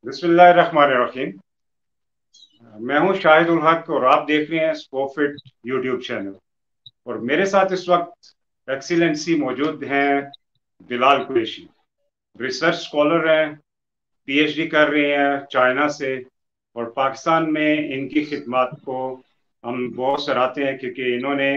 बिस्मिल्लाहिर्रहमानिर्रहीम। मैं हूं शाहिद उल हक और आप देख रहे हैं स्पोफिट यूट्यूब चैनल। और मेरे साथ इस वक्त एक्सीलेंसी मौजूद हैं बिलाल कुरैशी। रिसर्च स्कॉलर हैं, पीएचडी कर रहे हैं चाइना से। और पाकिस्तान में इनकी खिदमत को हम बहुत सराहते हैं क्योंकि इन्होंने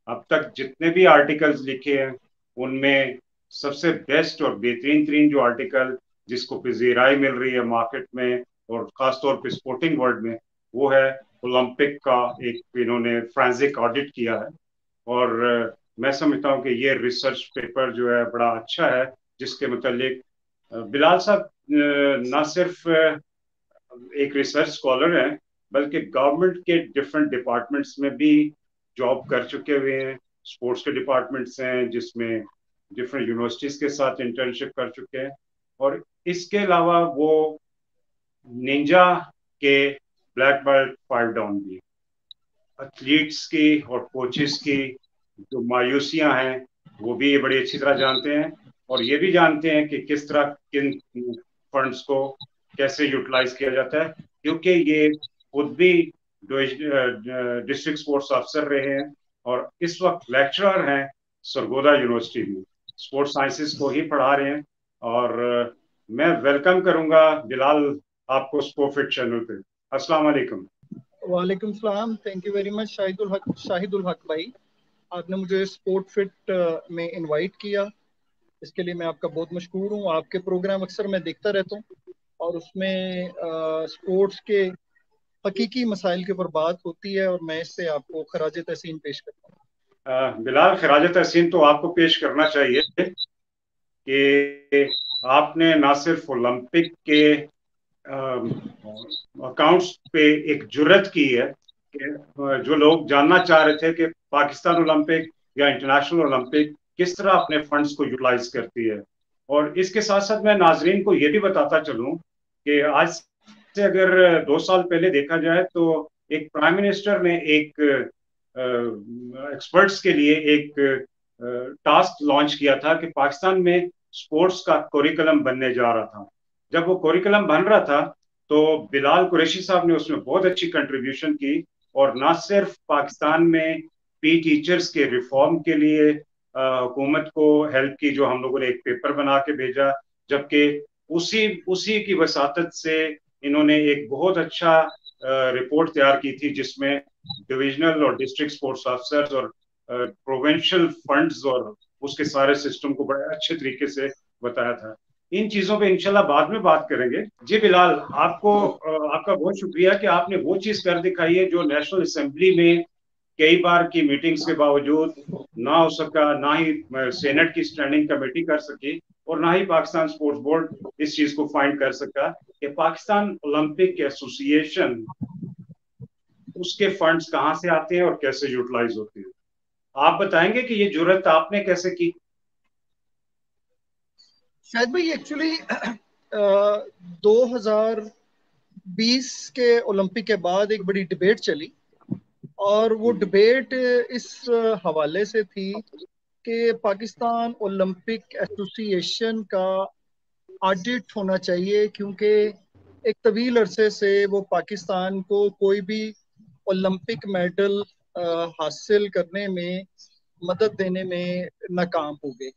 अब तक जितने भी आर्टिकल्स लिखे हैं उनमें सबसे बेस्ट और बेहतरीन तरीन जो आर्टिकल जिसको पजीराई मिल रही है मार्केट में और खासतौर पर स्पोर्टिंग वर्ल्ड में, वो है ओलंपिक का। एक इन्होंने फ्रेंसिक ऑडिट किया है और मैं समझता हूँ कि ये रिसर्च पेपर जो है बड़ा अच्छा है, जिसके मुतालिक बिलाल साहब ना सिर्फ एक रिसर्च स्कॉलर हैं बल्कि गवर्नमेंट के डिफरेंट डिपार्टमेंट्स में भी जॉब कर चुके हुए हैं। स्पोर्ट्स के डिपार्टमेंट्स हैं जिसमें डिफरेंट यूनिवर्सिटीज के साथ इंटर्नशिप कर चुके हैं। और इसके अलावा वो निंजा के ब्लैक बेल्ट 5 डाउन भी। एथलीट्स की और कोचेस की जो मायूसियां हैं वो भी ये बड़ी अच्छी तरह जानते हैं। और ये भी जानते हैं कि किस तरह किन फंड्स को कैसे यूटिलाइज किया जाता है, क्योंकि ये खुद भी डिस्ट्रिक्ट स्पोर्ट्स अफसर रहे हैं और इस वक्त लेक्चरर हैं सरगोदा यूनिवर्सिटी में। स्पोर्ट्स साइंसेस को ही पढ़ा रहे हैं। और मैं वेलकम करूंगा बिलाल आपको स्पोफिट चैनल पे। अस्सलाम वालेकुम। वालेकुम सलाम। Thank you very much Shahidul Haq भाई। आपने मुझे स्पोर्ट फिट में इनवाइट किया, इसके लिए मैं आपका बहुत मशकूर हूँ। आपके प्रोग्राम अक्सर मैं देखता रहता हूँ और उसमें स्पोर्ट्स के हकीकी मसाइल के ऊपर बात होती है और मैं इससे आपको खराज तहसीन पेश करता हूँ। बिलाल, खराज तहसीन तो आपको पेश करना चाहिए कि आपने ना सिर्फ ओलंपिक के अकाउंट्स पे एक जुर्रत की है कि जो लोग जानना चाह रहे थे कि पाकिस्तान ओलंपिक या इंटरनेशनल ओलंपिक किस तरह अपने फंड्स को यूटिलाइज करती है। और इसके साथ साथ मैं नाजरीन को ये भी बताता चलूं कि आज से अगर 2 साल पहले देखा जाए तो एक प्राइम मिनिस्टर ने एक एक्सपर्ट्स के लिए एक टास्क लॉन्च किया था कि पाकिस्तान में स्पोर्ट्स का कोरिकुलम बनने जा रहा था। जब वो कोरिकुलम बन रहा था तो बिलाल कुरैशी साहब ने उसमें बहुत अच्छी कंट्रीब्यूशन की और ना सिर्फ पाकिस्तान में पी टीचर्स के रिफॉर्म के लिए हुकूमत को हेल्प की, जो हम लोगों ने एक पेपर बना के भेजा, जबकि उसी उसी की वसातत से इन्होंने एक बहुत अच्छा रिपोर्ट तैयार की थी जिसमें डिविजनल और डिस्ट्रिक्ट स्पोर्ट्स अफसर्स और प्रोविंशियल फंड्स और उसके सारे सिस्टम को बड़े अच्छे तरीके से बताया था। इन चीजों पे इंशाल्लाह बाद में बात करेंगे। जी बिलाल, आपको आपका बहुत शुक्रिया कि आपने वो चीज कर दिखाई है जो नेशनल असेंबली में कई बार की मीटिंग्स के बावजूद ना हो सका, ना ही सेनेट की स्टैंडिंग कमेटी कर सकी और ना ही पाकिस्तान स्पोर्ट्स बोर्ड इस चीज को फाइंड कर सका कि पाकिस्तान ओलंपिक एसोसिएशन, उसके फंड्स कहाँ से आते हैं और कैसे यूटिलाइज होते हैं। आप बताएंगे कि ये जुर्रत आपने कैसे की। शायद भाई एक्चुअली 2020 के ओलंपिक के बाद एक बड़ी डिबेट चली और वो डिबेट इस हवाले से थी कि पाकिस्तान ओलंपिक एसोसिएशन का ऑडिट होना चाहिए, क्योंकि एक तवील अरसे से वो पाकिस्तान को कोई भी ओलंपिक मेडल हासिल करने में मदद देने में नाकाम हो गए।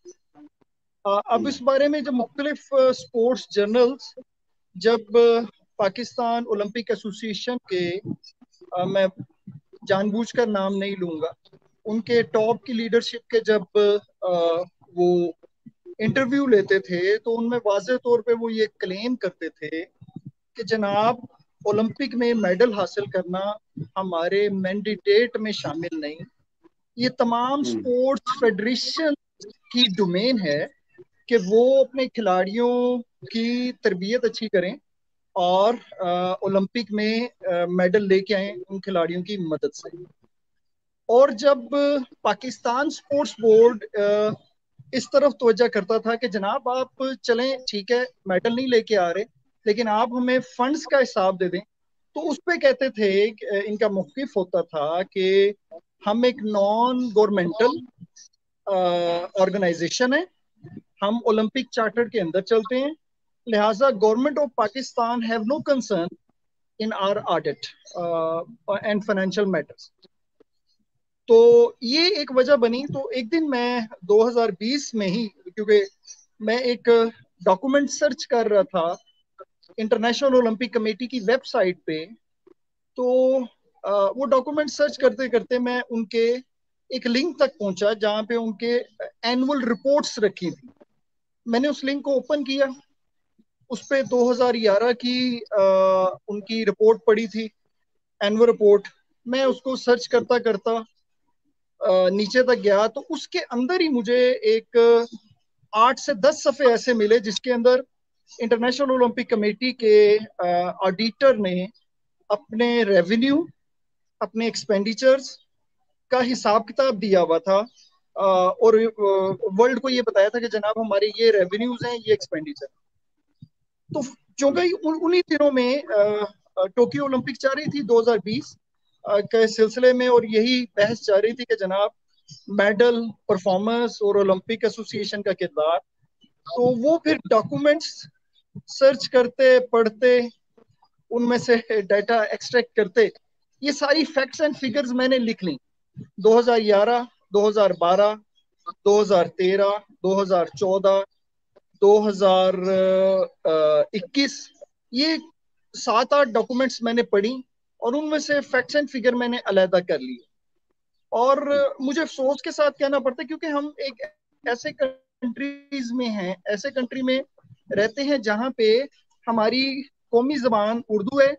अब इस बारे में जब मुख्तलिफ स्पोर्ट्स जर्नल्स, जब पाकिस्तान ओलंपिक एसोसिएशन के मैं जानबूझकर नाम नहीं लूंगा, उनके टॉप की लीडरशिप के जब वो इंटरव्यू लेते थे तो उनमें वाज़ेह तौर पे वो ये क्लेम करते थे कि जनाब, ओलंपिक में मेडल हासिल करना हमारे मैंडेट में शामिल नहीं, ये तमाम स्पोर्ट्स फेडरेशन की डोमेन है कि वो अपने खिलाड़ियों की तरबियत अच्छी करें और ओलंपिक में मेडल लेके आए उन खिलाड़ियों की मदद से। और जब पाकिस्तान स्पोर्ट्स बोर्ड इस तरफ तवज्जो करता था कि जनाब आप चलें, ठीक है, मेडल नहीं लेके आ रहे लेकिन आप हमें फंड्स का हिसाब दे दें, तो उस पे कहते थे, इनका मौक़िफ़ होता था कि हम एक नॉन गवर्नमेंटल ऑर्गेनाइजेशन है, हम ओलंपिक चार्टर के अंदर चलते हैं लिहाजा government of Pakistan have no concern in our audit and financial matters. तो ये एक वजह बनी। तो एक दिन मैं 2020 में ही, क्योंकि मैं एक डॉक्यूमेंट सर्च कर रहा था इंटरनेशनल ओलंपिक कमेटी की वेबसाइट पे, तो वो डॉक्यूमेंट सर्च करते करते मैं उनके एक लिंक तक पहुंचा जहां पे उनके एनुअल रिपोर्ट्स रखी थी। मैंने उस लिंक को ओपन किया, उस पे 2011 की उनकी रिपोर्ट पड़ी थी, एनुअल रिपोर्ट। मैं उसको सर्च करता करता नीचे तक गया, तो उसके अंदर ही मुझे एक 8 से 10 सफ़े ऐसे मिले जिसके अंदर इंटरनेशनल ओलंपिक कमेटी के ऑडिटर ने अपने रेवेन्यू, अपने एक्सपेंडिचर्स का हिसाब किताब दिया हुआ था, और वर्ल्ड को ये बताया था कि जनाब हमारे ये रेवेन्यूज हैं, ये एक्सपेंडिचर। तो चूंकि उन्हीं दिनों में टोक्यो ओलंपिक चल रही थी 2020 के सिलसिले में, और यही बहस चल रही थी कि जनाब मेडल, परफॉर्मेंस और ओलंपिक एसोसिएशन का किरदार। तो वो फिर डॉक्यूमेंट्स सर्च करते, पढ़ते, उनमें से डाटा एक्सट्रैक्ट करते, ये सारी फैक्ट्स एंड फिगर्स मैंने लिख ली। 2011, 2012, 2013, 2014, 2021, ये 7-8 डॉक्यूमेंट्स मैंने पढ़ी और उनमें से फैक्ट्स एंड फिगर मैंने अलहदा कर लिए। और मुझे अफसोस के साथ कहना पड़ता है, क्योंकि हम एक ऐसे कंट्रीज में हैं, ऐसे कंट्री में रहते हैं जहाँ पे हमारी कौमी जबान उर्दू है,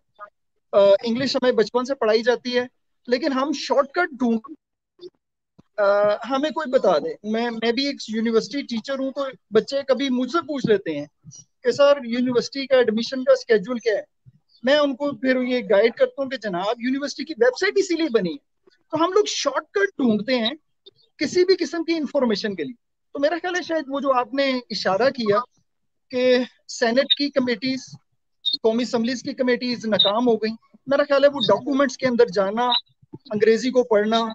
इंग्लिश हमें बचपन से पढ़ाई जाती है, लेकिन हम शॉर्टकट ढूंढ, हमें कोई बता दे। मैं भी एक यूनिवर्सिटी टीचर हूँ, तो बच्चे कभी मुझसे पूछ लेते हैं कि सर यूनिवर्सिटी का एडमिशन का स्केड्यूल क्या है। मैं उनको फिर ये गाइड करता हूँ कि जनाब यूनिवर्सिटी की वेबसाइट इसीलिए बनी है। तो हम लोग शॉर्टकट ढूंढते हैं किसी भी किस्म की इंफॉर्मेशन के लिए। तो मेरा ख्याल है शायद वो जो आपने इशारा किया कि सेनेट की कमेटीज, कौमी असम्बलीज की कमेटीज नाकाम हो गई, मेरा ख्याल है वो डॉक्यूमेंट्स के अंदर जाना, अंग्रेजी को पढ़ना,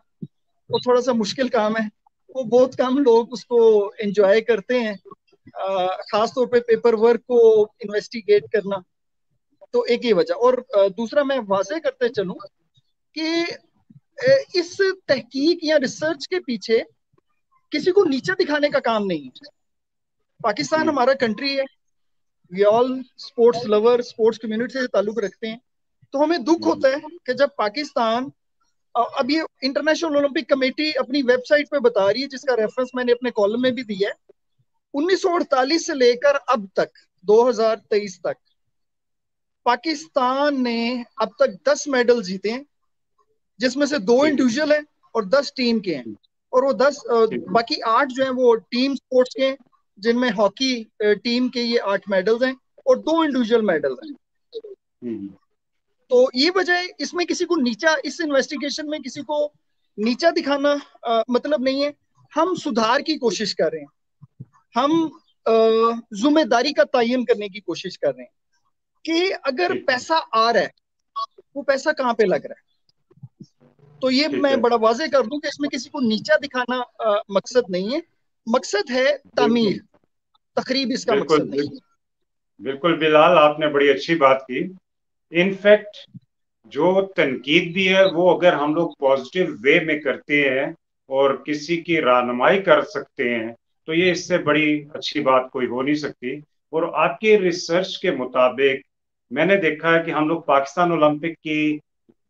वो थोड़ा सा मुश्किल काम है। वो बहुत कम लोग उसको एंजॉय करते हैं, खास तौर पे पेपर वर्क को इन्वेस्टिगेट करना। तो एक ही वजह। और दूसरा मैं वाजे करते चलूं कि इस तहकीक या रिसर्च के पीछे किसी को नीचा दिखाने का काम नहीं है। पाकिस्तान हमारा कंट्री है, we all sports lover, sports community से ताल्लुक रखते हैं। तो हमें दुख होता है कि जब पाकिस्तान, अब ये इंटरनेशनल ओलंपिक कमेटी अपनी वेबसाइट पे बता रही है, जिसका रेफरेंस मैंने अपने कॉलम में भी दिया है, 1948 से लेकर अब तक 2023 तक पाकिस्तान ने अब तक 10 मेडल जीते हैं, जिसमें से 2 इंडिविजुअल हैं और 10 टीम के हैं। और वो 10 बाकी 8 जो हैं वो टीम स्पोर्ट्स के हैं, जिनमें हॉकी टीम के ये 8 मेडल्स हैं और 2 इंडिविजुअल मेडल्स हैं। तो ये वजह, इसमें किसी को नीचा, इस इन्वेस्टिगेशन में किसी को नीचा दिखाना मतलब नहीं है। हम सुधार की कोशिश कर रहे हैं, हम जिम्मेदारी का तयन करने की कोशिश कर रहे हैं कि अगर पैसा आ रहा है, वो पैसा कहाँ पे लग रहा है। तो ये मैं बड़ा वाजे कर दूं कि इसमें किसी को नीचा दिखाना मकसद नहीं है, मकसद है तामीर, तकरीब इसका मकसद नहीं है। बिल्कुल बिलाल, आपने बड़ी अच्छी बात की। इनफैक्ट जो तनकीद भी है वो अगर हम लोग पॉजिटिव वे में करते हैं और किसी की रहनुमाई कर सकते हैं, तो ये इससे बड़ी अच्छी बात कोई हो नहीं सकती। और आपके रिसर्च के मुताबिक मैंने देखा है कि हम लोग पाकिस्तान ओलंपिक की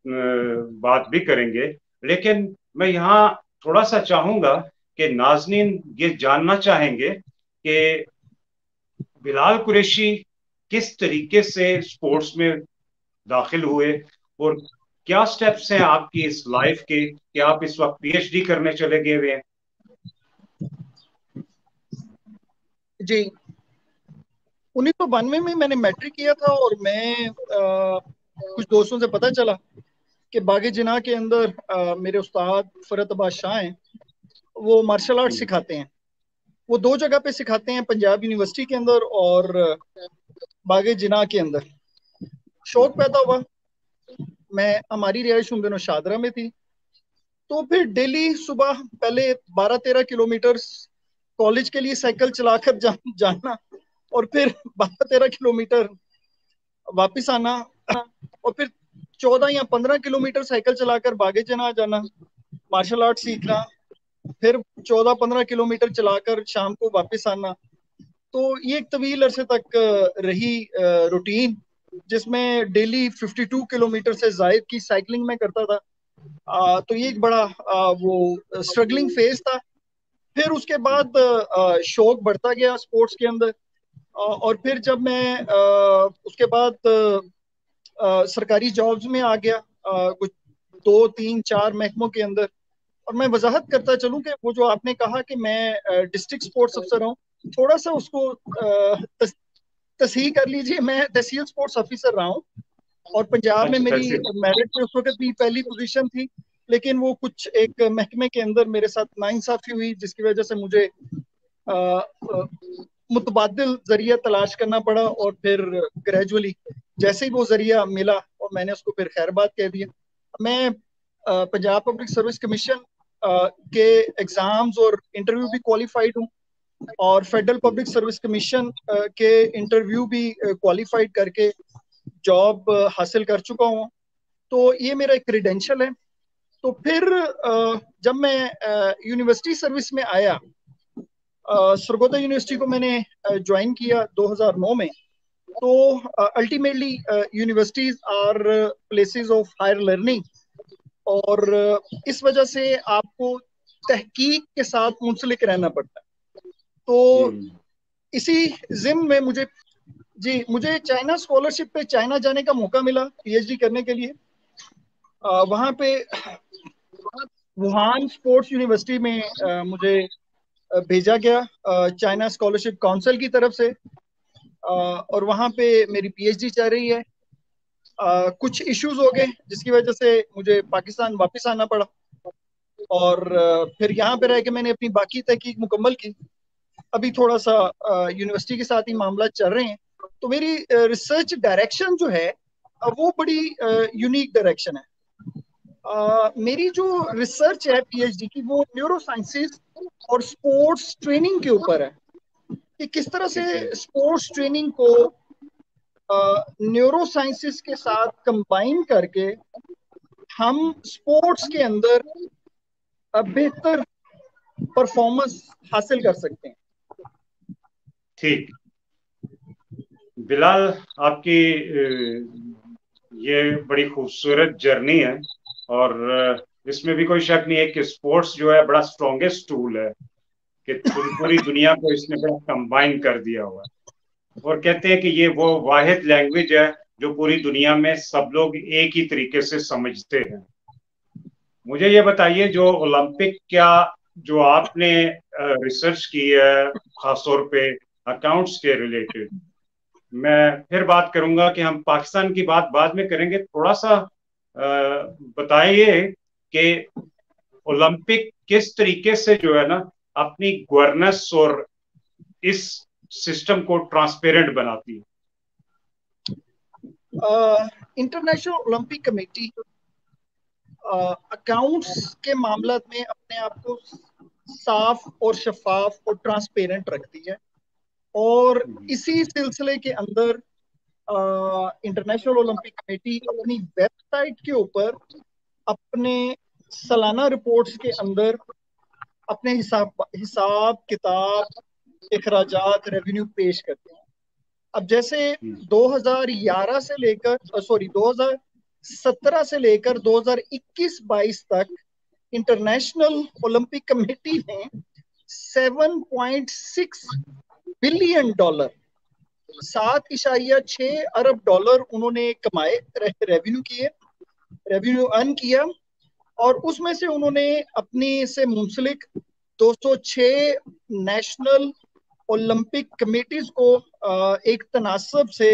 बात भी करेंगे, लेकिन मैं यहाँ थोड़ा सा चाहूंगा कि नाजनीन ये जानना चाहेंगे कि बिलाल कुरैशी किस तरीके से स्पोर्ट्स में दाखिल हुए और क्या स्टेप्स हैं आपकी इस लाइफ के कि आप इस वक्त पीएचडी करने चले गए हुए हैं। जी, 1992 में मैंने मैट्रिक किया था और मैं कुछ दोस्तों से पता चला कि बागे जिना के अंदर मेरे उस्ताद फरत अब्बास शाह हैं, वो मार्शल आर्ट सिखाते हैं। वो 2 जगह पे सिखाते हैं, पंजाब यूनिवर्सिटी के अंदर और बागे जिना के अंदर। शौक पैदा हुआ, मैं, हमारी रिहाइश उन दिनों शादरा में थी, तो फिर डेली सुबह पहले 12-13 किलोमीटर कॉलेज के लिए साइकिल चलाकर जाना, और फिर 12-13 किलोमीटर वापस आना, और फिर 14 या 15 किलोमीटर साइकिल चलाकर बागे जना जाना, मार्शल आर्ट सीखना, फिर 14-15 किलोमीटर चलाकर शाम को वापस आना। तो ये एक तवील अरसे तक रही रूटीन, जिसमें डेली 52 किलोमीटर से जायद की साइकिलिंग में करता था। तो ये एक बड़ा वो स्ट्रगलिंग फेज था। फिर उसके बाद शौक बढ़ता गया स्पोर्ट्स के अंदर। और फिर जब मैं उसके बाद सरकारी जॉब्स में आ गया, कुछ 2-3-4 महकमों के अंदर। और मैं वजाहत करता चलूं कि वो जो आपने कहा कि मैं डिस्ट्रिक्ट स्पोर्ट्स अफसर हूँ, थोड़ा सा उसको तसहीह कर लीजिए। मैं तहसील स्पोर्ट्स ऑफिसर रहा हूँ, और पंजाब में अच्छा, मेरी तहसील। मेरिट में उस वक्त भी पहली पोजीशन थी। लेकिन वो कुछ एक महकमे के अंदर मेरे साथ नाइंसाफी हुई, जिसकी वजह से मुझे मुतबादिल जरिया तलाश करना पड़ा। और फिर ग्रेजुअली जैसे ही वो जरिया मिला, और मैंने उसको फिर खैरबाद कह दिया। मैं पंजाब पब्लिक सर्विस कमीशन के एग्जाम्स और इंटरव्यू भी क्वालिफाइड हूँ, और फेडरल पब्लिक सर्विस कमीशन के इंटरव्यू भी क्वालिफाइड करके जॉब हासिल कर चुका हूँ। तो ये मेरा एक क्रीडेंशियल है। तो फिर जब मैं यूनिवर्सिटी सर्विस में आया, सरगोदा यूनिवर्सिटी को मैंने ज्वाइन किया 2009 में। तो ultimately universities are places of higher learning, और इस वजह से आपको तहकीक के साथ मुंसलिक रहना पड़ता है। तो हम्म। इसी जिम में मुझे चाइना स्कॉलरशिप पे चाइना जाने का मौका मिला पीएचडी करने के लिए। वहां पे वुहान स्पोर्ट्स यूनिवर्सिटी में मुझे भेजा गया चाइना स्कॉलरशिप काउंसिल की तरफ से। और वहां पे मेरी पीएचडी चल रही है। कुछ इश्यूज हो गए जिसकी वजह से मुझे पाकिस्तान वापस आना पड़ा, और फिर यहाँ पे रह के मैंने अपनी बाकी तहकीक मुकम्मल की। अभी थोड़ा सा यूनिवर्सिटी के साथ ही मामला चल रहे हैं। तो मेरी रिसर्च डायरेक्शन जो है वो बड़ी यूनिक डायरेक्शन है। मेरी जो रिसर्च है पीएचडी की, वो न्यूरो साइंसेस और स्पोर्ट्स ट्रेनिंग के ऊपर है, कि किस तरह से ठीक है। स्पोर्ट्स ट्रेनिंग को न्यूरो साइंसेस के साथ कंबाइन करके हम स्पोर्ट्स के अंदर बेहतर परफॉर्मेंस हासिल कर सकते हैं। ठीक। बिलाल, आपकी ये बड़ी खूबसूरत जर्नी है, और इसमें भी कोई शक नहीं है कि स्पोर्ट्स जो है बड़ा स्ट्रॉन्गेस्ट टूल है, कि पूरी दुनिया को इसने बड़ा कंबाइन कर दिया हुआ है। और कहते हैं कि ये वो वाहिद लैंग्वेज है जो पूरी दुनिया में सब लोग एक ही तरीके से समझते हैं। मुझे ये बताइए, जो ओलंपिक क्या जो आपने रिसर्च की है, खासतौर पे अकाउंट्स के रिलेटेड, मैं फिर बात करूंगा कि हम पाकिस्तान की बात बाद में करेंगे। थोड़ा सा बताइए कि ओलंपिक किस तरीके से जो है ना अपनी गवर्नेंस और इस सिस्टम को ट्रांसपेरेंट बनाती है। इंटरनेशनल ओलंपिक कमेटी अकाउंट्स के मामला में अपने आप को साफ और शफाफ और ट्रांसपेरेंट रखती है। और इसी सिलसिले के अंदर इंटरनेशनल ओलंपिक कमेटी अपनी वेबसाइट के ऊपर अपने सालाना रिपोर्ट्स के अंदर अपने हिसाब किताब, इखराजात, रेवेन्यू पेश करते हैं। अब जैसे 2011 से लेकर 2017 से लेकर 2021-22 तक इंटरनेशनल ओलंपिक कमेटी ने 7.6 बिलियन डॉलर, 7.6 अरब डॉलर उन्होंने कमाए, रेवेन्यू किए, रेवेन्यू अर्न किया। और उसमें से उन्होंने अपनी से मुंसलिक 206 नेशनल ओलंपिक कमेटीज को एक तनासब से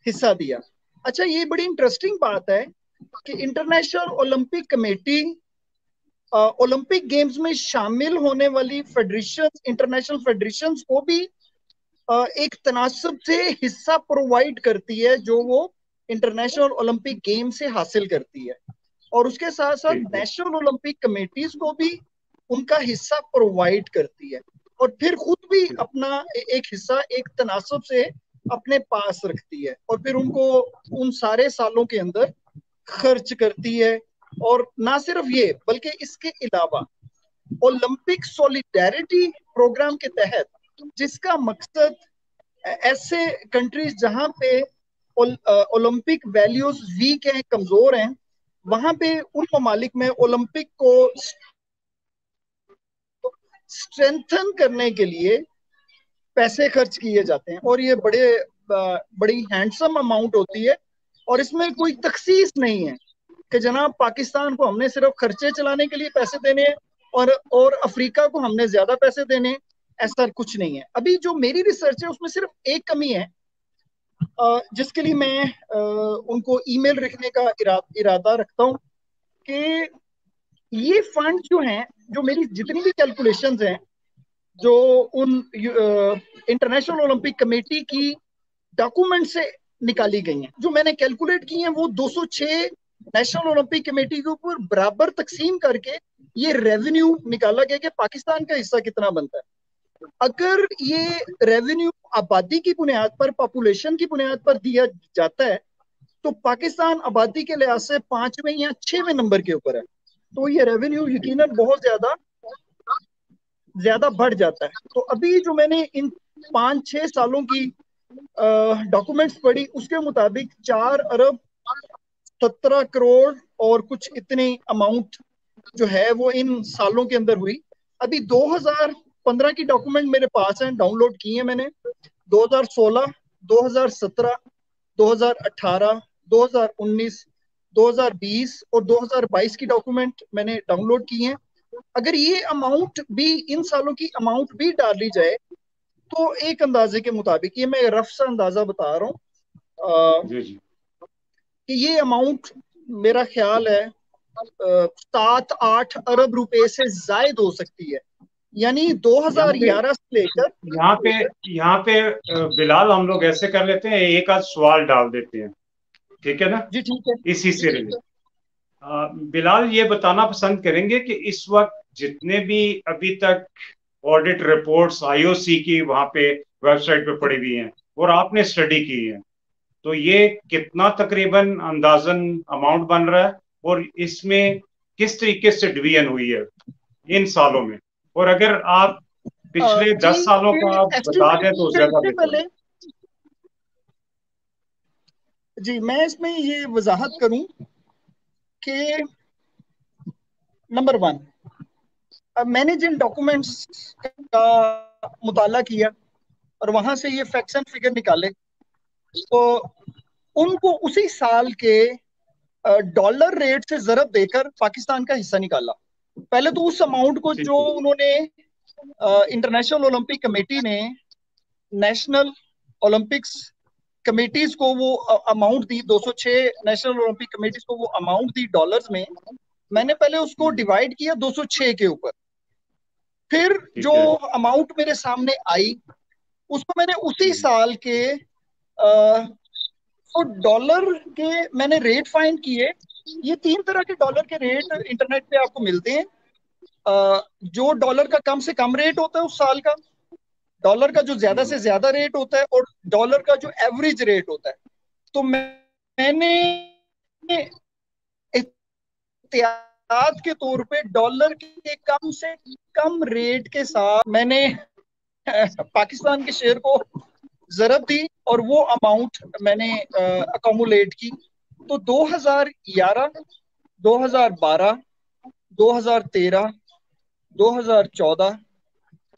हिस्सा दिया। अच्छा, ये बड़ी इंटरेस्टिंग बात है कि international Olympic committee Olympic games में शामिल होने वाली फेडरेशन, इंटरनेशनल फेडरेशन को भी एक तनासब से हिस्सा प्रोवाइड करती है, जो वो इंटरनेशनल ओलंपिक गेम से हासिल करती है। और उसके साथ साथ नेशनल ओलंपिक कमेटीज को भी उनका हिस्सा प्रोवाइड करती है। और फिर खुद भी अपना एक हिस्सा एक तनासब से अपने पास रखती है और फिर उनको उन सारे सालों के अंदर खर्च करती है। और ना सिर्फ ये बल्कि इसके अलावा ओलंपिक सॉलिडेरिटी प्रोग्राम के तहत, जिसका मकसद ऐसे कंट्रीज जहां पे ओलंपिक वैल्यूज वीक हैं, कमजोर हैं, वहां पे उन ममालिक में ओलंपिक को स्ट्रेंथन करने के लिए पैसे खर्च किए जाते हैं। और ये बड़ी हैंडसम अमाउंट होती है और इसमें कोई तखसीस नहीं है कि जनाब पाकिस्तान को हमने सिर्फ खर्चे चलाने के लिए पैसे देने हैं और अफ्रीका को हमने ज्यादा पैसे देने हैं, ऐसा कुछ नहीं है। अभी जो मेरी रिसर्च है उसमें सिर्फ एक कमी है, जिसके लिए मैं उनको ईमेल लिखने का इरादा रखता हूँ कि ये फंड जो हैं, जो मेरी जितनी भी कैलकुलेशंस हैं, जो उन इंटरनेशनल ओलंपिक कमेटी की डॉक्यूमेंट से निकाली गई हैं, जो मैंने कैलकुलेट की हैं, वो 206 नेशनल ओलंपिक कमेटी के ऊपर बराबर तकसीम करके ये रेवेन्यू निकाला गया कि पाकिस्तान का हिस्सा कितना बनता है। अगर ये रेवेन्यू आबादी की बुनियाद पर, पॉपुलेशन की बुनियाद पर दिया जाता है, तो पाकिस्तान आबादी के लिहाज से 5वें या 6वें नंबर के ऊपर है। तो ये रेवेन्यू यकीनन बहुत ज्यादा बढ़ जाता है। तो अभी जो मैंने इन 5-6 सालों की डॉक्यूमेंट्स पढ़ी, उसके मुताबिक 4 अरब 17 करोड़ और कुछ इतनी अमाउंट जो है वो इन सालों के अंदर हुई। अभी 2015 की डॉक्यूमेंट मेरे पास है, डाउनलोड की है मैंने। 2016, 2017, 2018, 2019, 2020 और 2022 की डॉक्यूमेंट मैंने डाउनलोड की हैं। अगर ये अमाउंट भी, इन सालों की अमाउंट भी डाली जाए, तो एक अंदाजे के मुताबिक, ये मैं रफ सा अंदाजा बता रहा हूँ कि ये अमाउंट मेरा ख्याल है 7-8 अरब रुपए से जायद हो सकती है। यानी 2011 से लेकर यहाँ पे बिलाल, हम लोग ऐसे कर लेते हैं, एक आध सवाल डाल देते हैं, ठीक है ना? जी ठीक है। इसी से बिलाल ये बताना पसंद करेंगे कि इस वक्त जितने भी अभी तक ऑडिट रिपोर्ट्स आईओसी की वहां पे वेबसाइट पे पड़ी हुई हैं और आपने स्टडी की है, तो ये कितना तकरीबन अंदाजन अमाउंट बन रहा है और इसमें किस तरीके से डिवीजन हुई है इन सालों में? और अगर आप पिछले 10 सालों का बता दें तो ज्यादा बेहतर है। जी, मैं इसमें ये वजाहत करूं कि नंबर 1, मैंने जिन डॉक्यूमेंट्स का मुताला किया और वहां से ये फैक्ट्स एंड फिगर निकाले, तो उनको उसी साल के डॉलर रेट से जरब देकर पाकिस्तान का हिस्सा निकाला। पहले तो उस अमाउंट को जो उन्होंने इंटरनेशनल ओलंपिक कमेटी ने नेशनल ओलंपिक्स कमेटीज को वो अमाउंट दी, 206 नेशनल ओलंपिक कमेटीज को वो अमाउंट दी डॉलर्स में, मैंने पहले उसको डिवाइड किया 206 के ऊपर। फिर जो अमाउंट मेरे सामने आई, उसको मैंने उसी साल के तो डॉलर के मैंने रेट फाइंड किए। ये 3 तरह के डॉलर के रेट इंटरनेट पे आपको मिलते हैं। जो डॉलर का कम से कम रेट होता है उस साल का, डॉलर का जो ज्यादा से ज्यादा रेट होता है, और डॉलर का जो एवरेज रेट होता है। तो मैंने एहतियात के तौर पे डॉलर के कम से कम रेट के साथ मैंने पाकिस्तान के शेयर को जरब दी और वो अमाउंट मैंने अकोमुलेट की। तो 2011, 2012, 2013, 2014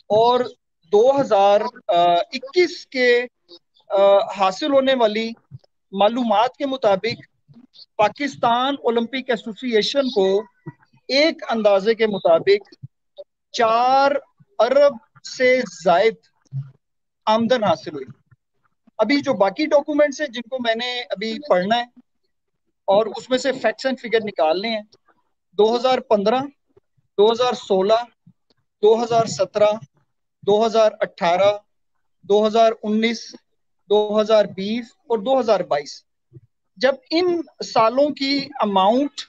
और 2021 के हासिल होने वाली मालूमात के मुताबिक पाकिस्तान ओलंपिक एसोसिएशन को एक अंदाजे के मुताबिक 4 अरब से जायद आमदन हासिल हुई। अभी जो बाकी डॉक्यूमेंट्स हैं जिनको मैंने अभी पढ़ना है और उसमें से फैक्ट्स एंड फिगर निकालने हैं, 2015, 2016, 2017, 2018, 2019, 2020 और 2022, जब इन सालों की अमाउंट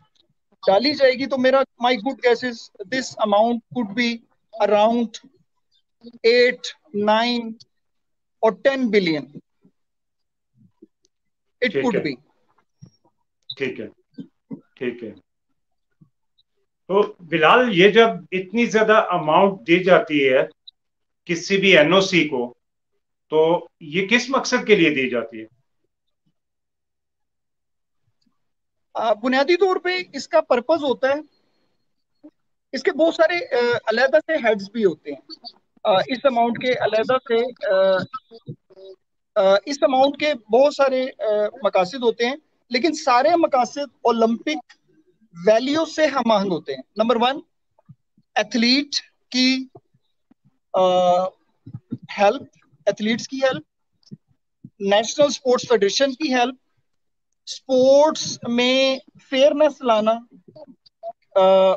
डाली जाएगी तो मेरा my good guess is this amount could be around 8, 9 और 10 बिलियन इट ठीक कुड है, बी। ठीक है, ठीक है। तो बिलाल, ये जब इतनी ज्यादा अमाउंट दी जाती है किसी भी एनओसी को, तो ये किस मकसद के लिए दी जाती है? बुनियादी तौर पे इसका पर्पस होता है, इसके बहुत सारे अलहदा से हेड्स भी होते हैं। इस अमाउंट के अलहदा से इस अमाउंट के बहुत सारे मकासद होते हैं, लेकिन सारे मकासद ओलंपिक वैल्यू से हम आहंग होते हैं। नंबर 1, एथलीट की हेल्प, एथलीट्स की हेल्प, नेशनल स्पोर्ट्स फेडरेशन की हेल्प, स्पोर्ट्स में फेयरनेस लाना,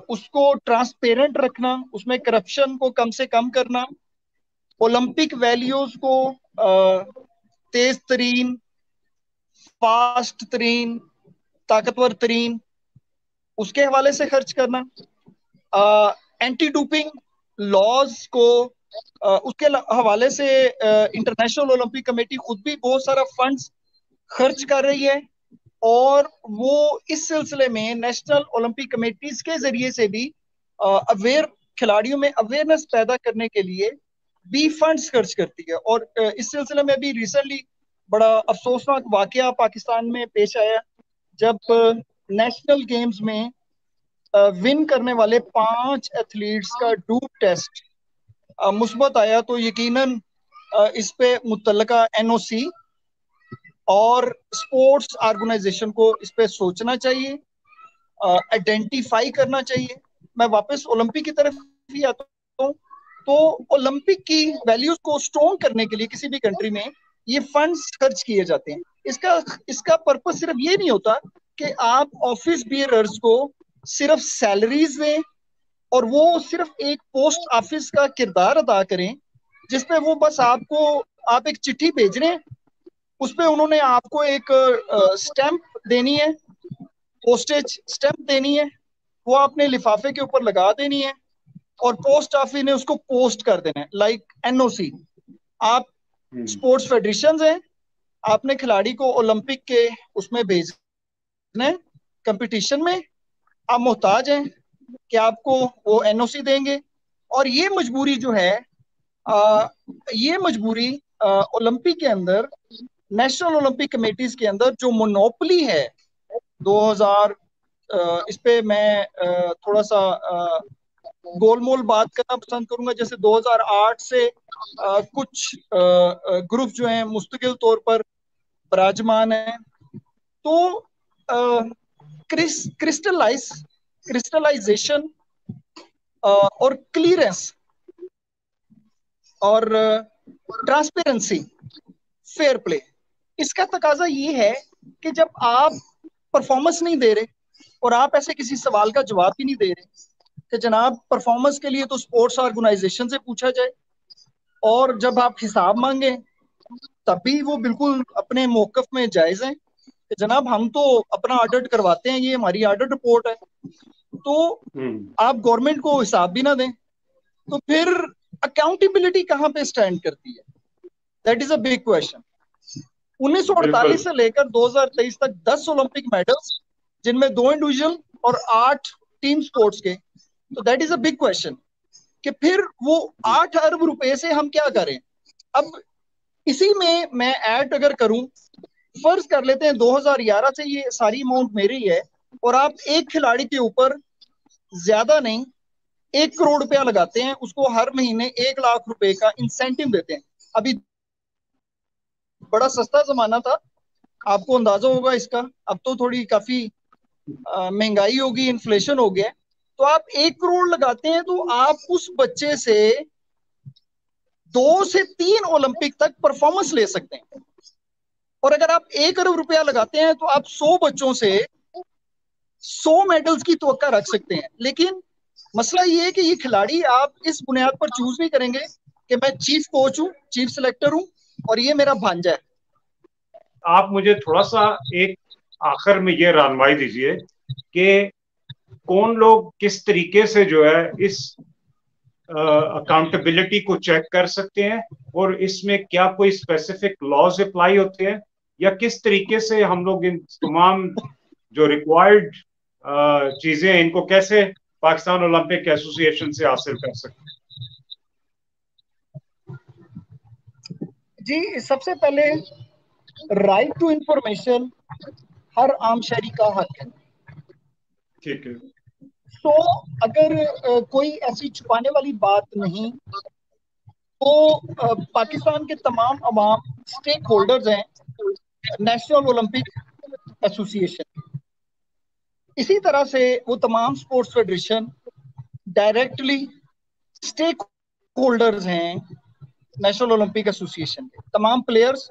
उसको ट्रांसपेरेंट रखना, उसमें करप्शन को कम से कम करना, ओलंपिक वैल्यूज को तेज तरीन, फास्ट तरीन, ताकतवर तरीन उसके हवाले से खर्च करना, एंटी डोपिंग लॉज को उसके हवाले से इंटरनेशनल ओलंपिक कमेटी खुद भी बहुत सारा फंड्स खर्च कर रही है, और वो इस सिलसिले में नेशनल ओलंपिक कमेटीज के जरिए से भी अवेयर खिलाड़ियों में अवेयरनेस पैदा करने के लिए भी फंड्स खर्च करती है। और इस सिलसिले में भी रिसेंटली बड़ा अफसोसनाक वाकया पाकिस्तान में पेश आया, जब नेशनल गेम्स में विन करने वाले 5 एथलीट्स का डूप टेस्ट मुस्बत आया, तो यकीनन इस पे मुतल्लका एनओसी और स्पोर्ट्स ऑर्गेनाइजेशन को इस पे सोचना चाहिए, आइडेंटिफाई करना चाहिए। मैं वापस ओलंपिक की तरफ ही आता हूँ। तो ओलंपिक की वैल्यूज को स्ट्रॉन्ग करने के लिए किसी भी कंट्री में ये फंड्स खर्च किए जाते हैं। इसका इसका पर्पस सिर्फ ये नहीं होता कि आप ऑफिस बियरर्स को सिर्फ सैलरीज दें और वो सिर्फ एक पोस्ट ऑफिस का किरदार अदा करें, जिसपे वो बस आपको आप एक चिट्ठी भेज रहे हैं, उस पर उन्होंने आपको एक स्टैंप देनी है, पोस्टेज स्टैंप देनी है, वो आपने लिफाफे के ऊपर लगा देनी है और पोस्ट ऑफिस ने उसको पोस्ट कर देना है, लाइक एनओसी। आप स्पोर्ट्स फेडरेशन हैं, आपने खिलाड़ी को ओलंपिक के उसमें भेजना है, कंपटीशन में, आप मोहताज हैं कि आपको वो एनओसी देंगे। और ये मजबूरी जो है, ये मजबूरी ओलंपिक के अंदर, नेशनल ओलंपिक कमेटीज के अंदर जो मोनोपोली है 2000, इस पे मैं थोड़ा सा गोलमोल बात करना पसंद करूंगा। जैसे 2008 से कुछ ग्रुप जो हैं मुस्तकिल तौर पर विराजमान हैं, तो क्रिस्टलाइजेशन और क्लियरेंस और ट्रांसपेरेंसी, फेयर प्ले, इसका तकाजा ये है कि जब आप परफॉर्मेंस नहीं दे रहे और आप ऐसे किसी सवाल का जवाब भी नहीं दे रहे कि जनाब परफॉर्मेंस के लिए तो स्पोर्ट्स ऑर्गेनाइजेशन से पूछा जाए, और जब आप हिसाब मांगे तब भी वो बिल्कुल अपने मौकफ में जायज हैं कि जनाब हम तो अपना ऑडिट करवाते हैं, ये हमारी ऑडिट रिपोर्ट है, तो आप गवर्नमेंट को हिसाब भी ना दें, तो फिर अकाउंटेबिलिटी कहां पे स्टैंड करती है? That is a big question. 1948 से लेकर 2023 तक 10 ओलंपिक मेडल्स, जिनमें 2 इंडिविजुअल और 8 टीम स्पोर्ट्स के, तो that is a big question कि फिर वो 8 अरब रुपए से हम क्या करें? अब इसी में मैं ऐड अगर करूं, फर्ज कर लेते हैं 2011 से ये सारी अमाउंट मेरी है, और आप एक खिलाड़ी के ऊपर ज्यादा नहीं 1 करोड़ रुपया लगाते हैं, उसको हर महीने 1 लाख रुपए का इंसेंटिव देते हैं। अभी बड़ा सस्ता जमाना था, आपको अंदाजा होगा इसका, अब तो थोड़ी काफी महंगाई होगी, इन्फ्लेशन हो गया, तो आप 1 करोड़ लगाते हैं तो आप उस बच्चे से 2 से 3 ओलंपिक तक परफॉर्मेंस ले सकते हैं। और अगर आप 1 अरब रुपया लगाते हैं तो आप 100 बच्चों से 100 मेडल्स की तवक्का रख सकते हैं। लेकिन मसला ये है कि ये खिलाड़ी आप इस बुनियाद पर चूज नहीं करेंगे कि मैं चीफ कोच हूं, चीफ सिलेक्टर हूं और ये मेरा भांजा है। आप मुझे थोड़ा सा एक आखिर में ये रहनुमाई दीजिए कि कौन लोग किस तरीके से जो है इस अकाउंटेबिलिटी को चेक कर सकते हैं, और इसमें क्या कोई स्पेसिफिक लॉज अप्लाई होते हैं, या किस तरीके से हम लोग इन तमाम जो रिक्वायर्ड चीजें हैं इनको कैसे पाकिस्तान ओलंपिक एसोसिएशन से हासिल कर सकते हैं? जी, सबसे पहले राइट टू इंफॉर्मेशन हर आम शहरी का हक है। ठीक है। तो अगर कोई ऐसी छुपाने वाली बात नहीं, तो पाकिस्तान के तमाम अवाम स्टेक होल्डर्स हैं नेशनल ओलंपिक एसोसिएशन। इसी तरह से वो तमाम sports federation directly stakeholders हैं नेशनल ओलंपिक एसोसिएशन के। तमाम players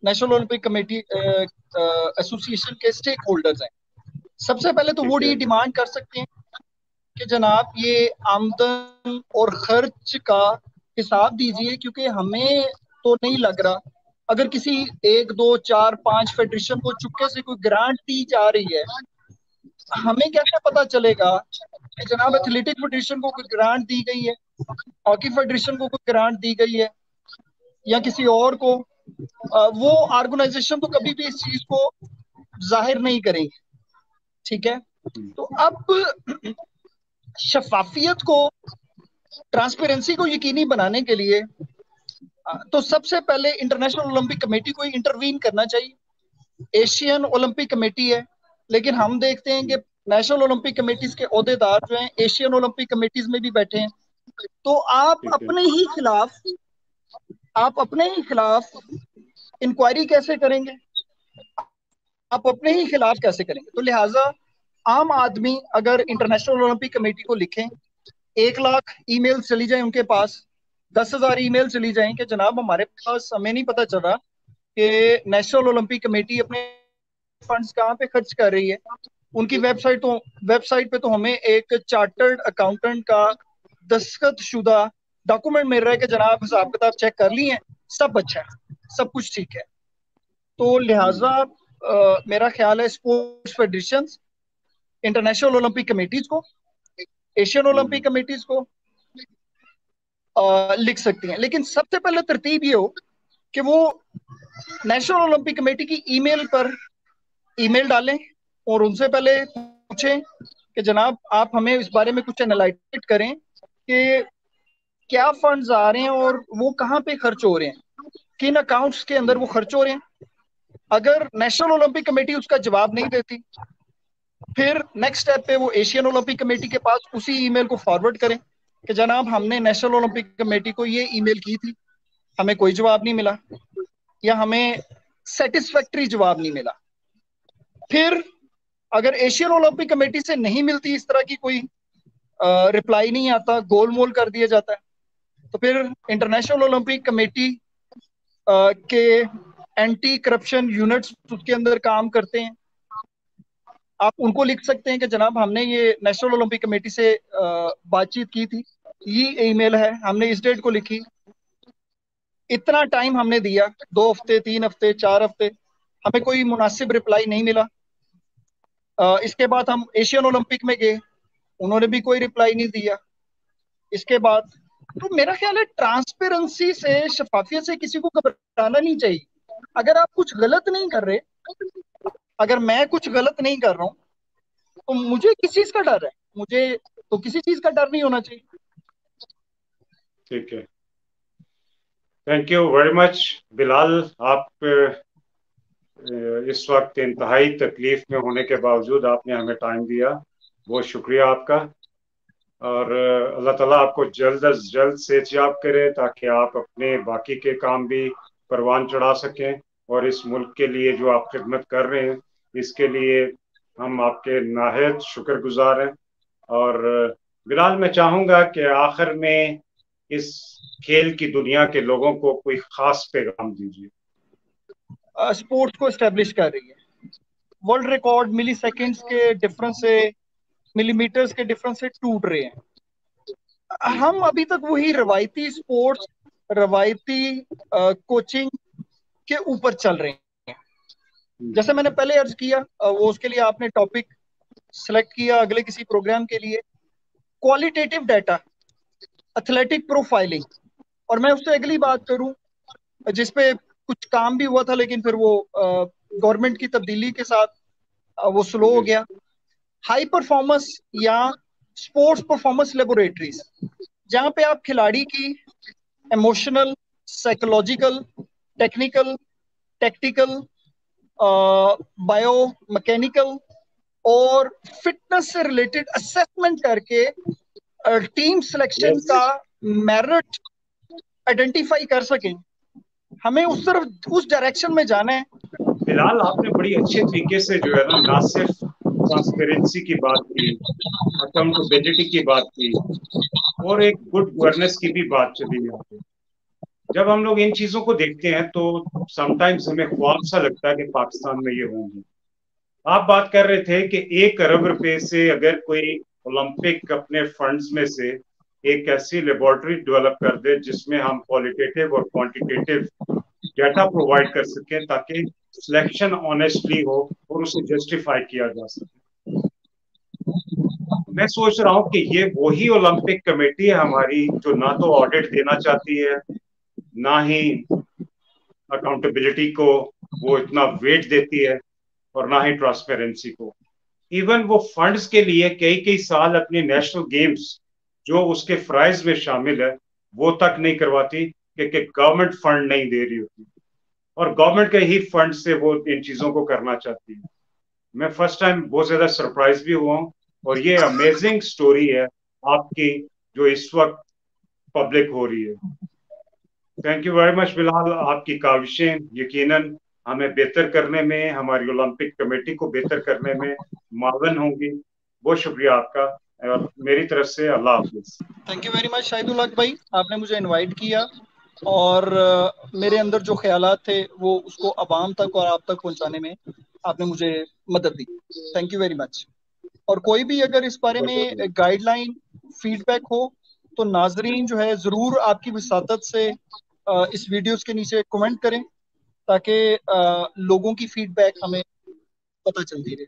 national Olympic committee association के स्टेक होल्डर्स हैं। सबसे पहले तो वो ठीक है। ये डिमांड कर सकते हैं कि जनाब ये आमदन और खर्च का हिसाब दीजिए, क्योंकि हमें तो नहीं लग रहा अगर किसी 1 2 4 5 फेडरेशन को चुपके से कोई ग्रांट दी जा रही है, हमें कैसे पता चलेगा कि जनाब एथलेटिक फेडरेशन को कोई ग्रांट दी गई है, हॉकी फेडरेशन को कोई ग्रांट दी गई है, या किसी और को। वो ऑर्गेनाइजेशन तो कभी भी इस चीज को जाहिर नहीं करेंगे। ठीक है। तो अब शफाफियत को, ट्रांसपेरेंसी को यकीनी बनाने के लिए तो सबसे पहले इंटरनेशनल ओलंपिक कमेटी को इंटरवीन करना चाहिए। एशियन ओलंपिक कमेटी है, लेकिन हम देखते हैं कि नेशनल ओलंपिक कमेटीज के ओहदेदार जो हैं एशियन ओलंपिक कमेटीज में भी बैठे हैं। तो आप अपने ही खिलाफ इंक्वायरी कैसे करेंगे, आप अपने ही खिलाफ कैसे करेंगे? तो लिहाजा आम आदमी अगर इंटरनेशनल ओलंपिक कमेटी को लिखें, 1 लाख ईमेल चली जाए उनके पास, 10,000 ईमेल चली जाए कि जनाब हमारे पास, हमें नहीं पता चल रहा कि नेशनल ओलंपिक कमेटी अपने फंड्स कहाँ पे खर्च कर रही है। उनकी वेबसाइट पे तो हमें एक चार्टर्ड अकाउंटेंट का दस्तखत शुदा डॉक्यूमेंट मिल रहा है कि जनाब हिसाब किताब चेक कर लिए हैं, सब अच्छा है, सब कुछ ठीक है। तो लिहाजा मेरा ख्याल है sports federation international Olympic committees को, एशियन ओलंपिक कमेटीज को लिख सकती हैं, लेकिन सबसे पहले तरतीब ये हो कि वो नेशनल ओलंपिक कमेटी की ईमेल पर ईमेल डालें और उनसे पहले पूछें कि जनाब आप हमें इस बारे में कुछ एनालाइज करें कि क्या फंड्स आ रहे हैं और वो कहाँ पे खर्च हो रहे हैं, किन अकाउंट्स के अंदर वो खर्च हो रहे हैं। अगर नेशनल ओलंपिक कमेटी उसका जवाब नहीं देती, फिर नेक्स्ट स्टेप पे वो एशियन ओलंपिक कमेटी के पास उसी ईमेल को फॉरवर्ड करें कि जनाब हमने नेशनल ओलंपिक कमेटी को ये ईमेल की थी, हमें कोई जवाब नहीं मिला, या हमें सेटिस्फैक्ट्री जवाब नहीं मिला। फिर अगर एशियन ओलंपिक कमेटी से नहीं मिलती, इस तरह की कोई रिप्लाई नहीं आता, गोलमोल कर दिया जाता है, तो फिर इंटरनेशनल ओलंपिक कमेटी के एंटी करप्शन यूनिट्स उसके अंदर काम करते हैं। आप उनको लिख सकते हैं कि जनाब हमने ये नेशनल ओलंपिक कमेटी से बातचीत की थी, ये ईमेल है, हमने इस डेट को लिखी, इतना टाइम हमने दिया, 2 हफ्ते 3 हफ्ते 4 हफ्ते, हमें कोई मुनासिब रिप्लाई नहीं मिला। इसके बाद हम एशियन ओलंपिक में गए, उन्होंने भी कोई रिप्लाई नहीं दिया। इसके बाद तो मेरा ख्याल है ट्रांसपेरेंसी से, शफाफियत से किसी को घबराना नहीं चाहिए। अगर आप कुछ गलत नहीं कर रहे, अगर मैं कुछ गलत नहीं कर रहा हूँ, तो मुझे किस चीज का डर है? मुझे तो किसी चीज का डर नहीं होना चाहिए। ठीक है। Thank you very much Bilal. आप इस वक्त इंतहाई तकलीफ में होने के बावजूद आपने हमें टाइम दिया, बहुत शुक्रिया आपका। और अल्लाह ताला आपको जल्द अज जल्द सेहतयाब करे ताकि आप अपने बाकी के काम भी परवान चढ़ा सकें, और इस मुल्क के लिए जो आप खिदमत कर रहे हैं इसके लिए हम आपके नाहयत शुक्रगुजार हैं। और बिलाल, मैं चाहूँगा कि आखिर में इस खेल की दुनिया के लोगों को कोई खास पैगाम दीजिए। स्पोर्ट्स को एस्टेब्लिश कर रही है, वर्ल्ड रिकॉर्ड मिली सेकेंड्स के डिफरेंस से, मिलीमीटर्स के डिफरेंस से टूट रहे हैं। हम अभी तक वही रवायती स्पोर्ट्स, रवायती कोचिंग के ऊपर चल रहे हैं। जैसे मैंने पहले अर्ज किया, वो उसके लिए आपने टॉपिक सेलेक्ट किया अगले किसी प्रोग्राम के लिए, क्वालिटेटिव डाटा। Athletic profiling. और मैं उससे अगली बात करूं जिसपे कुछ काम भी हुआ था, लेकिन फिर वो गवर्नमेंट की तब्दीली के साथ वो स्लो हो जी गया। हाई परफॉर्मेंस या स्पोर्ट्स परफॉर्मेंस लेबोरेटरीज, जहां पे आप खिलाड़ी की emotional, psychological, technical, tactical, bio mechanical और फिटनेस से रिलेटेड असेसमेंट करके टीम सिलेक्शन यस। का मेरिट आइडेंटिफाई कर सकें। हमें उस तरफ, उस डायरेक्शन में जाना है। बिलाल, आपने बड़ी अच्छे तरीके से जो है ना सिर्फ ट्रांसपेरेंसी की बात की, अकाउंटेबिलिटी की बात की, और एक गुड गवर्नेंस की भी बात चली यहाँ पे। जब हम लोग इन चीजों को देखते हैं तो समटाइम्स हमें ख्वाब सा लगता है कि पाकिस्तान में ये होंगी। आप बात कर रहे थे कि 1 अरब रुपए से अगर कोई ओलंपिक अपने फंड्स में से एक ऐसी लेबोरेटरी डेवलप कर दे जिसमें हम क्वालिटेटिव और क्वांटिटेटिव डाटा प्रोवाइड कर सकें ताकि सिलेक्शन ऑनेस्टली हो और उसे जस्टिफाई किया जा सके। मैं सोच रहा हूं कि ये वही ओलंपिक कमेटी है हमारी जो ना तो ऑडिट देना चाहती है, ना ही अकाउंटेबिलिटी को वो इतना वेट देती है, और ना ही ट्रांसपेरेंसी को। इवन वो फंड्स के लिए कई कई साल अपने नेशनल गेम्स जो उसके फ्राइज में शामिल है वो तक नहीं करवाती, क्योंकि गवर्नमेंट फंड नहीं दे रही होती, और गवर्नमेंट के ही फंड से वो इन चीजों को करना चाहती है। मैं फर्स्ट टाइम बहुत ज्यादा सरप्राइज भी हुआ हूँ, और ये अमेजिंग स्टोरी है आपकी जो इस वक्त पब्लिक हो रही है। Thank you very much Bilal. आपकी काविशें यकीनन हमें बेहतर करने में, हमारी ओलंपिक कमेटी को बेहतर करने में मावन होंगी। बहुत शुक्रिया आपका, और मेरी तरफ से अल्लाह हाफिज। Thank you very much Shahidul Haq भाई, आपने मुझे इनवाइट किया और मेरे अंदर जो ख्यालात थे वो उसको अवाम तक और आप तक पहुंचाने में आपने मुझे मदद दी। Thank you very much. और कोई भी अगर इस बारे बहुत में शुक्रिया। गाइडलाइन, फीडबैक हो तो नाजरीन जो है ज़रूर आपकी विसातत से इस वीडियोस के नीचे कमेंट करें ताकि लोगों की फीडबैक हमें पता चलती रहे।